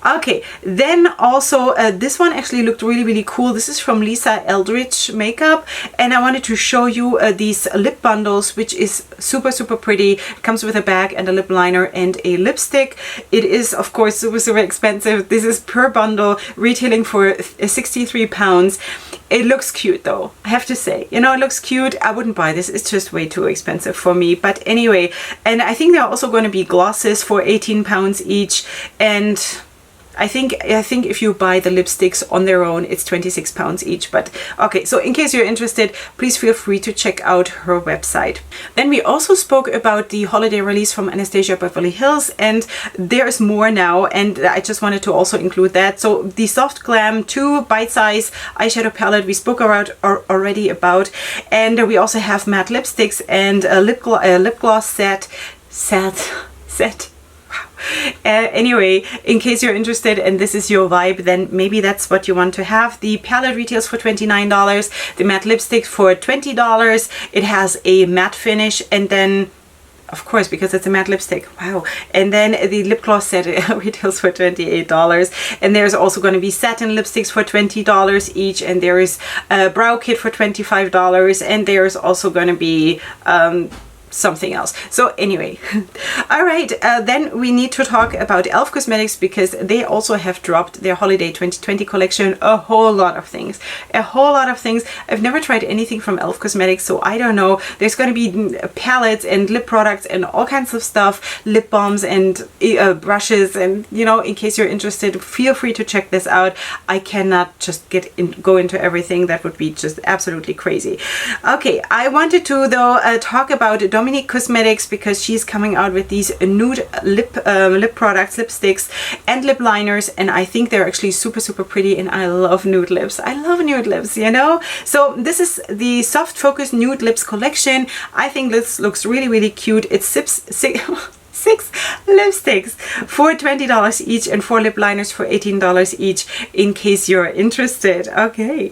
Speaker 1: Okay, then also this one actually looked really, really cool. This is from Lisa Eldridge Makeup, and I wanted to show you these lip bundles, which is super, super pretty. It comes with a bag and a lip liner and a lipstick. It is, of course, super, super expensive. This is per bundle retailing for 63 pounds. It looks cute though, I have to say. You know, it looks cute. I wouldn't buy this. It's just way too expensive for me. But anyway, and I think there are also going to be glosses for 18 pounds each. And I think if you buy the lipsticks on their own, it's 26 pounds each. But okay, so in case you're interested, please feel free to check out her website. Then we also spoke about the holiday release from Anastasia Beverly Hills, and there's more now, and I just wanted to also include that. So the Soft Glam 2 Bite Size eyeshadow palette we spoke already about, and we also have matte lipsticks and a lip gloss set. Anyway, in case you're interested and this is your vibe, then maybe that's what you want to have. The palette retails for $29, the matte lipstick for $20. It has a matte finish, and then, of course, because it's a matte lipstick, wow. And then the lip gloss set retails for $28. And there's also going to be satin lipsticks for $20 each, and there is a brow kit for $25, and there's also going to be something else. So anyway, all right, then we need to talk about Elf Cosmetics, because they also have dropped their holiday 2020 collection. A whole lot of things. I've never tried anything from Elf Cosmetics, so I don't know. There's going to be palettes and lip products and all kinds of stuff, lip balms and brushes, and you know, in case you're interested, feel free to check this out. I cannot just go into everything. That would be just absolutely crazy. Okay, I wanted to though talk about Dominique Cosmetics, because she's coming out with these nude lip products, lipsticks and lip liners, and I think they're actually super, super pretty, and I love nude lips. I love nude lips, you know. So this is the Soft Focus Nude Lips collection. I think this looks really, really cute. It's six lipsticks for $20 each and 4 lip liners for $18 each, in case you're interested. Okay,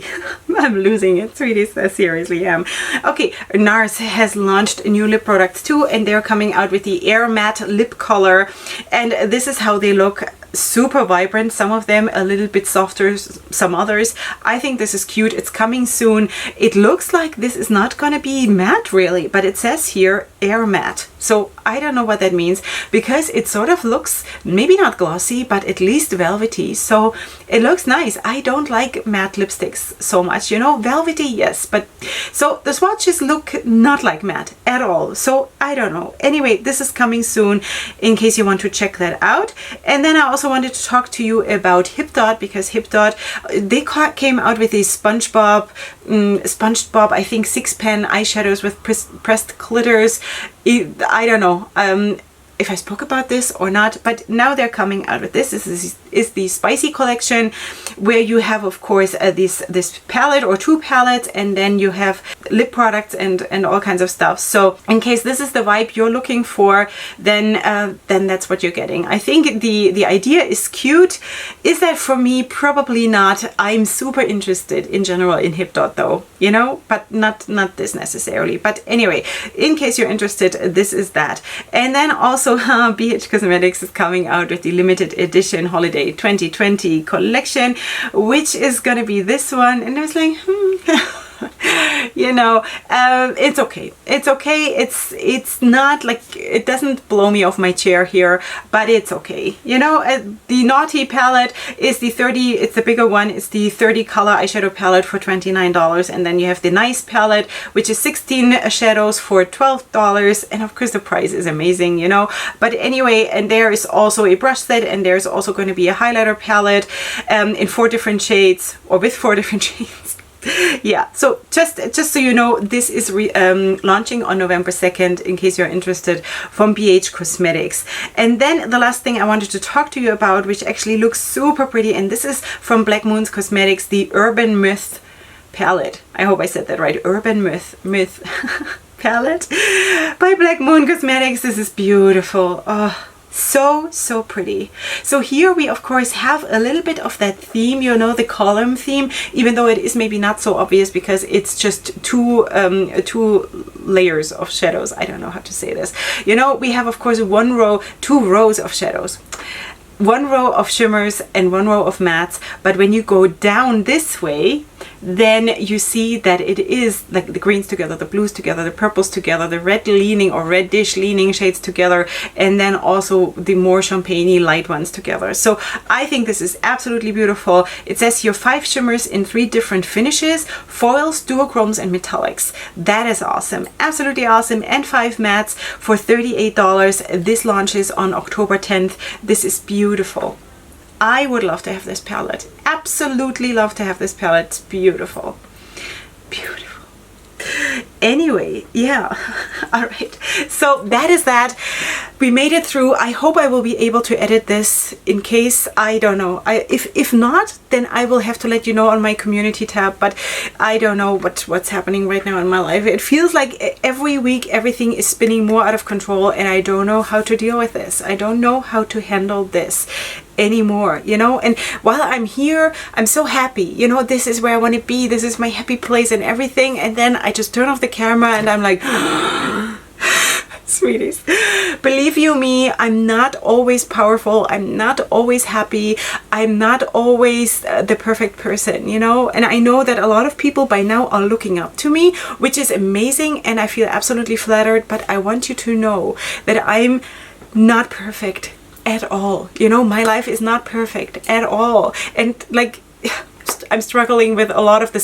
Speaker 1: I'm losing it, really, seriously am. Okay, NARS has launched new lip products too, and they're coming out with the Air Matte Lip Color, and this is how they look. Super vibrant, some of them a little bit softer, some others. I think this is cute. It's coming soon. It looks like this is not gonna be matte really, but it says here Air Matte, so I don't know what that means, because it sort of looks maybe not glossy, but at least velvety, so it looks nice. I don't like matte lipsticks so much, you know. Velvety, yes, but so the swatches look not like matte at all, so I don't know. Anyway, this is coming soon, in case you want to check that out. And then I also wanted to talk to you about Hip Dot, because Hip Dot, they came out with these SpongeBob, I think 6-pen eyeshadows with pressed glitters. I don't know if I spoke about this or not, but now they're coming out with this. This is the Spicy collection, where you have, of course, this palette or 2 palettes, and then you have lip products and all kinds of stuff. So in case this is the vibe you're looking for, then that's what you're getting. I think the idea is cute. Is that for me? Probably not. I'm super interested in general in Hip Dot though, you know, but not this necessarily. But anyway, in case you're interested, this is that. And then also Beige Cosmetics is coming out with the limited edition holiday 2020 collection, which is gonna be this one, and I was like, You know, it's okay. It's okay. It's not like, it doesn't blow me off my chair here, but it's okay. You know, the Naughty palette is the 30, it's the bigger one. It's the 30 color eyeshadow palette for $29. And then you have the Nice palette, which is 16 shadows for $12. And of course the price is amazing, you know. But anyway, and there is also a brush set, and there's also going to be a highlighter palette in 4 different shades, or with 4 different shades. Yeah, so just so you know, this is launching on November 2nd, in case you're interested, from Beige Cosmetics. And then the last thing I wanted to talk to you about, which actually looks super pretty, and this is from Black Moon's Cosmetics, the Urban Myth palette. I hope I said that right. Urban Myth palette by Black Moon Cosmetics. This is beautiful. Oh, so pretty. So here we of course have a little bit of that theme, you know, the column theme, even though it is maybe not so obvious because it's just two layers of shadows. I don't know how to say this. You know, we have of course 2 rows of shadows, 1 row of shimmers and 1 row of mattes. But when you go down this way, then you see that it is like the greens together, the blues together, the purples together, the red leaning or reddish leaning shades together, and then also the more champagne-y light ones together. So I think this is absolutely beautiful. It says here 5 shimmers in 3 different finishes, foils, duochromes, and metallics. That is awesome, absolutely awesome. And 5 mattes for $38. This launches on October 10th. This is beautiful. I would love to have this palette. Absolutely love to have this palette. It's beautiful. Beautiful. Anyway, yeah. All right. So that is that. We made it through. I hope I will be able to edit this. In case, I don't know. If not, then I will have to let you know on my community tab. But I don't know what's happening right now in my life. It feels like every week everything is spinning more out of control, and I don't know how to deal with this. I don't know how to handle this anymore, you know. And while I'm here, I'm so happy, you know, this is where I want to be, this is my happy place and everything, and then I just turn off the camera and I'm like sweeties, believe you me, I'm not always powerful, I'm not always happy, I'm not always the perfect person, you know. And I know that a lot of people by now are looking up to me, which is amazing, and I feel absolutely flattered. But I want you to know that I'm not perfect at all, you know. My life is not perfect at all, and like I'm struggling with a lot of the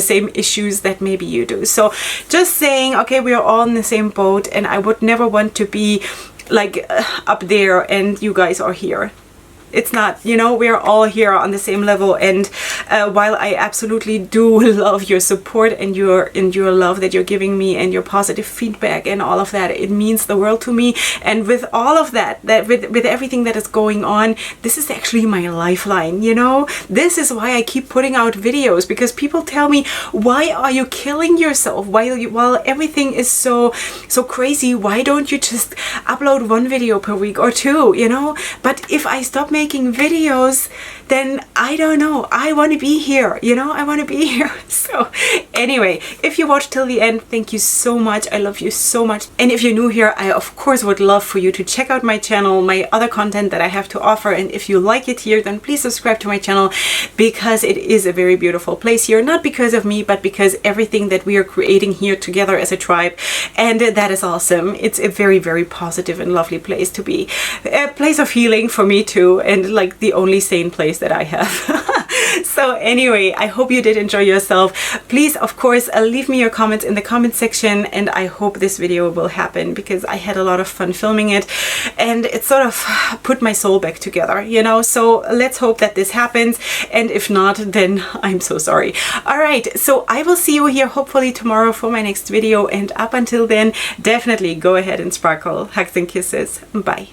Speaker 1: same issues that maybe you do. So just saying, okay, we are all in the same boat, and I would never want to be like up there and you guys are here. It's not, you know, we're all here on the same level. And while I absolutely do love your support and your love that you're giving me and your positive feedback and all of that, it means the world to me. And with all of that with everything that is going on, this is actually my lifeline, you know. This is why I keep putting out videos, because people tell me, why are you killing yourself while everything is so crazy? Why don't you just upload 1 video per week or 2, you know? But if I stop making videos, then I don't know, I want to be here, you know, I want to be here. So anyway, if you watched till the end, thank you so much. I love you so much. And if you're new here, I of course would love for you to check out my channel, my other content that I have to offer. And if you like it here, then please subscribe to my channel, because it is a very beautiful place here, not because of me, but because everything that we are creating here together as a tribe. And that is awesome. It's a very, very positive and lovely place to be, a place of healing for me too, and like the only sane place that I have. So anyway, I hope you did enjoy yourself. Please, of course, leave me your comments in the comment section, and I hope this video will happen, because I had a lot of fun filming it, and it sort of put my soul back together, you know. So let's hope that this happens, and if not, then I'm so sorry. All right, so I will see you here hopefully tomorrow for my next video, and up until then, definitely go ahead and sparkle. Hugs and kisses. Bye.